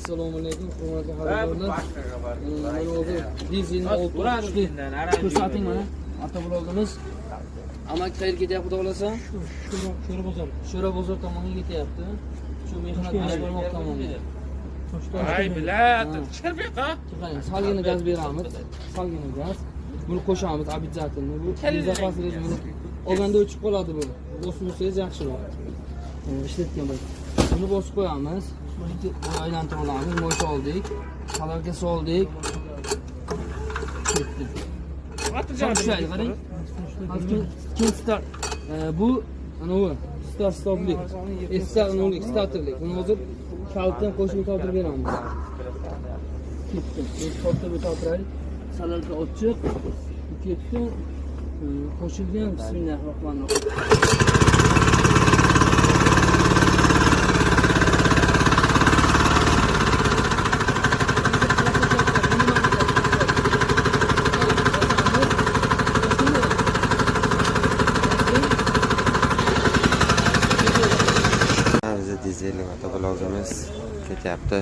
Assalomu alaykum, hurmatli xaridorlar. Mana hozir dizelni olib ko'rsating mana. Avtoblogimiz. Amak qayerga ketyapti, xudo xolasa? Sho'ra bozor tomonga ketyapti. Shu mehnat bilan bormoq tomonga. Ay bilat, chiqarmayqa. Salgina gaz beramiz. Salgina gaz. Buni qo'shamiz обязательно. Bu zapasli rejimda olganda o'chib qoladi bu. Bosib qo'ysangiz yaxshiroq. Ishlatgan bo'ladi. Buni bosib qo'yamiz. Buni aylantirib olamiz. Mo'ysha oldik. Salarga soldik. Ketdi. Xotirjam qarang. Keyin start. Bu anavi start stoplik. Estarnolik, starterlik. Buni hozir kaltdan qo'shib tortirib beramiz. Ketdi. Tortirib tortiraylik. Salarga ochiq. Ketdi. Qo'shilgan. Bismillahirrohmanirrohim. Dizel avtoblogimiz ketyapti.